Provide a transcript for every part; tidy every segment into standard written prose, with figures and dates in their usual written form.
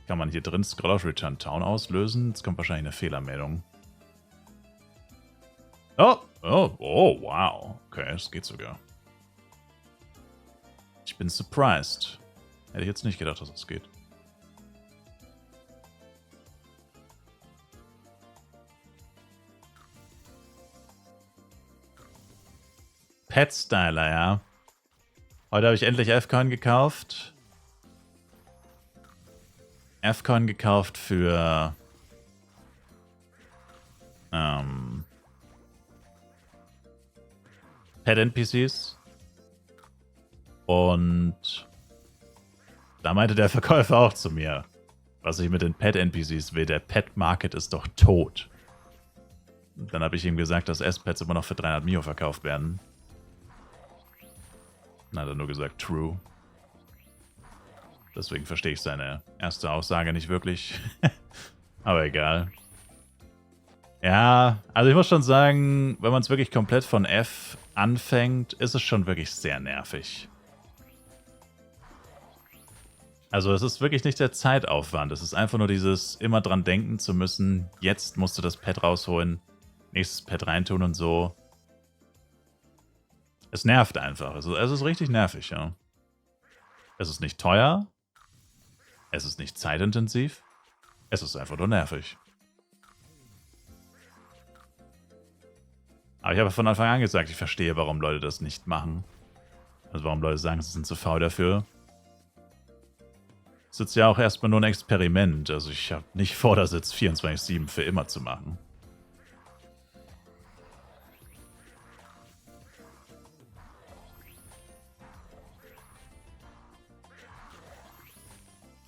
Kann man hier drin Scroll of Return Town auslösen? Jetzt kommt wahrscheinlich eine Fehlermeldung. Oh, wow. Okay, das geht sogar. Ich bin surprised. Hätte ich jetzt nicht gedacht, dass das geht. Pet Styler, ja. Heute habe ich endlich F-Coin gekauft. F-Coin gekauft für Pet-NPCs. Und da meinte der Verkäufer auch zu mir, was ich mit den Pet-NPCs will. Der Pet-Market ist doch tot. Und dann habe ich ihm gesagt, dass S-Pets immer noch für 300 Mio verkauft werden. Dann hat er nur gesagt, true. Deswegen verstehe ich seine erste Aussage nicht wirklich. Aber egal. Ja, also ich muss schon sagen, wenn man es wirklich komplett von F anfängt, ist es schon wirklich sehr nervig. Also es ist wirklich nicht der Zeitaufwand. Es ist einfach nur dieses immer dran denken zu müssen, jetzt musst du das Pad rausholen, nächstes Pad reintun und so. Es nervt einfach. Es ist richtig nervig, ja. Es ist nicht teuer. Es ist nicht zeitintensiv. Es ist einfach nur nervig. Aber ich habe von Anfang an gesagt, ich verstehe, warum Leute das nicht machen. Also warum Leute sagen, sie sind zu faul dafür. Es ist ja auch erstmal nur ein Experiment. Also ich habe nicht vor, das jetzt 24/7 für immer zu machen.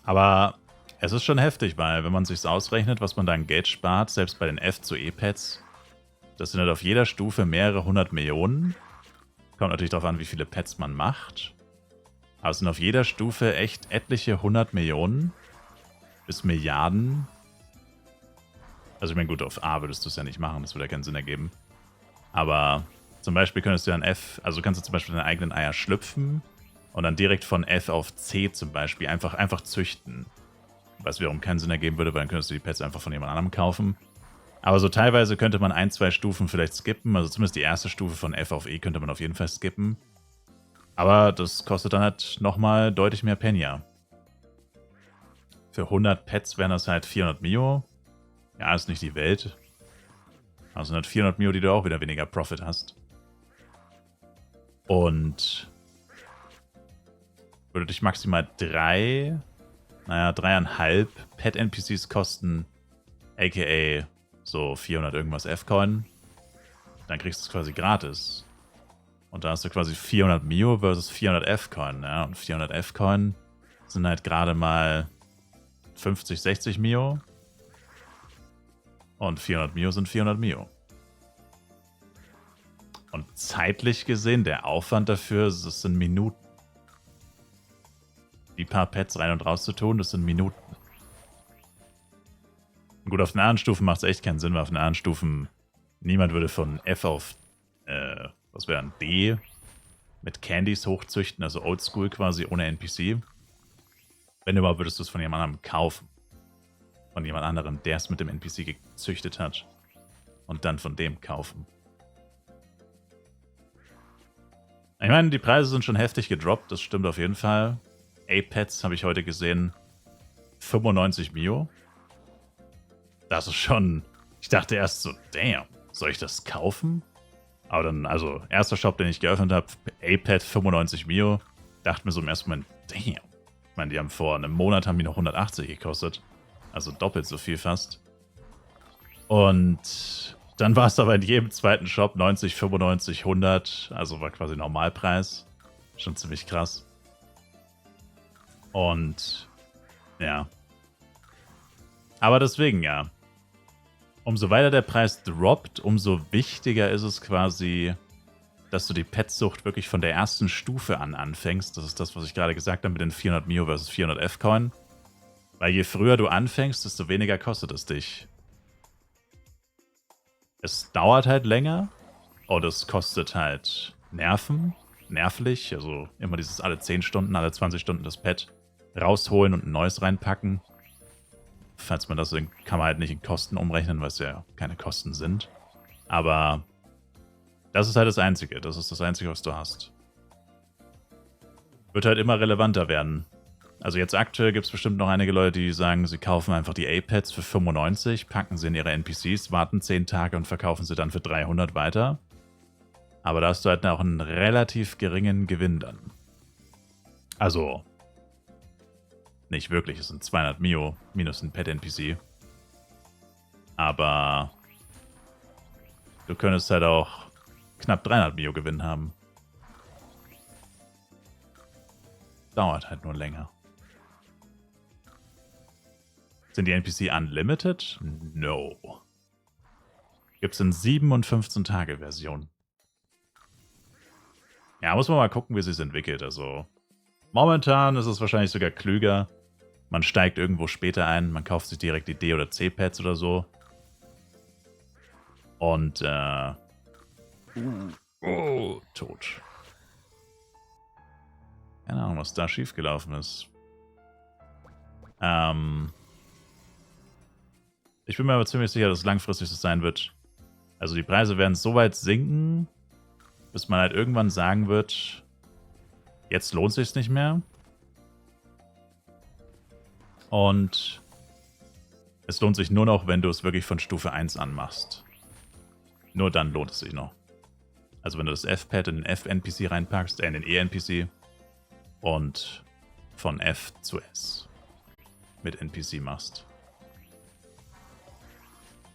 Aber es ist schon heftig, weil wenn man sich's ausrechnet, was man da an Geld spart, selbst bei den F zu E-Pads, das sind halt auf jeder Stufe mehrere 100 Millionen. Kommt natürlich darauf an, wie viele Pads man macht. Aber es sind auf jeder Stufe echt etliche 100 Millionen bis Milliarden. Also ich meine, gut, auf A würdest du es ja nicht machen, das würde ja keinen Sinn ergeben. Aber zum Beispiel könntest du an F, also kannst du zum Beispiel deine eigenen Eier schlüpfen und dann direkt von F auf C zum Beispiel einfach züchten. Was wiederum keinen Sinn ergeben würde, weil dann könntest du die Pets einfach von jemand anderem kaufen. Aber so teilweise könnte man 1, 2 Stufen vielleicht skippen. Also zumindest die erste Stufe von F auf E könnte man auf jeden Fall skippen. Aber das kostet dann halt nochmal deutlich mehr Penya. Für 100 Pets wären das halt 400 Mio. Ja, ist nicht die Welt. Also sind halt 400 Mio, die du auch wieder weniger Profit hast. Und würde dich maximal 3,5 Pet-NPCs kosten, aka so 400 irgendwas F-Coin. Dann kriegst du es quasi gratis. Und da hast du quasi 400 Mio versus 400 F-Coin. Ja? Und 400 F-Coin sind halt gerade mal 50, 60 Mio. Und 400 Mio sind 400 Mio. Und zeitlich gesehen, der Aufwand dafür, das sind Minuten. Die paar Pets rein und raus zu tun, das sind Minuten. Und gut, auf den anderen Stufen macht es echt keinen Sinn, weil auf den anderen Stufen niemand würde von F auf, was wäre dann, D mit Candies hochzüchten, also Oldschool quasi, ohne NPC. Wenn überhaupt, würdest du es von jemand anderem kaufen. Von jemand anderem, der es mit dem NPC gezüchtet hat. Und dann von dem kaufen. Ich meine, die Preise sind schon heftig gedroppt, das stimmt auf jeden Fall. A-Pets habe ich heute gesehen, 95 Mio. Das ist schon... Ich dachte erst so, damn, soll ich das kaufen? Aber dann, also, erster Shop, den ich geöffnet habe, A-Pet 95 Mio. Dachte mir so im ersten Moment, damn. Ich meine, die haben vor einem Monat haben die noch 180 gekostet. Also doppelt so viel fast. Und dann war es aber in jedem zweiten Shop 90, 95, 100. Also war quasi Normalpreis. Schon ziemlich krass. Und ja. Aber deswegen, ja. Umso weiter der Preis droppt, umso wichtiger ist es quasi, dass du die Petsucht wirklich von der ersten Stufe an anfängst. Das ist das, was ich gerade gesagt habe mit den 400 Mio versus 400 F-Coin. Weil je früher du anfängst, desto weniger kostet es dich. Es dauert halt länger und es kostet halt nervlich. Also immer dieses alle 10 Stunden, alle 20 Stunden das Pad rausholen und ein neues reinpacken. falls man das, kann man halt nicht in Kosten umrechnen, weil es ja keine Kosten sind. Aber das ist halt das Einzige. Das ist das Einzige, was du hast. Wird halt immer relevanter werden. Also jetzt aktuell gibt es bestimmt noch einige Leute, die sagen, sie kaufen einfach die A-Pads für 95, packen sie in ihre NPCs, warten 10 Tage und verkaufen sie dann für 300 weiter. Aber da hast du halt auch einen relativ geringen Gewinn dann. Also, nicht wirklich, es sind 200 Mio minus ein Pet-NPC. Aber du könntest halt auch knapp 300 Mio Gewinn haben. Dauert halt nur länger. Sind die NPC unlimited? No. Gibt's in 7 und 15 Tage Version. Ja, muss man mal gucken, wie es sich entwickelt. Also, momentan ist es wahrscheinlich sogar klüger. Man steigt irgendwo später ein, man kauft sich direkt die D- oder C-Pads oder so. Und, tot. Keine Ahnung, was da schiefgelaufen ist. Ich bin mir aber ziemlich sicher, dass es langfristig so sein wird. Also die Preise werden so weit sinken, bis man halt irgendwann sagen wird, jetzt lohnt es sich nicht mehr. Und es lohnt sich nur noch, wenn du es wirklich von Stufe 1 an machst. Nur dann lohnt es sich noch. Also wenn du das F-Pad in den F-NPC reinpackst, in den E-NPC und von F zu S mit NPC machst.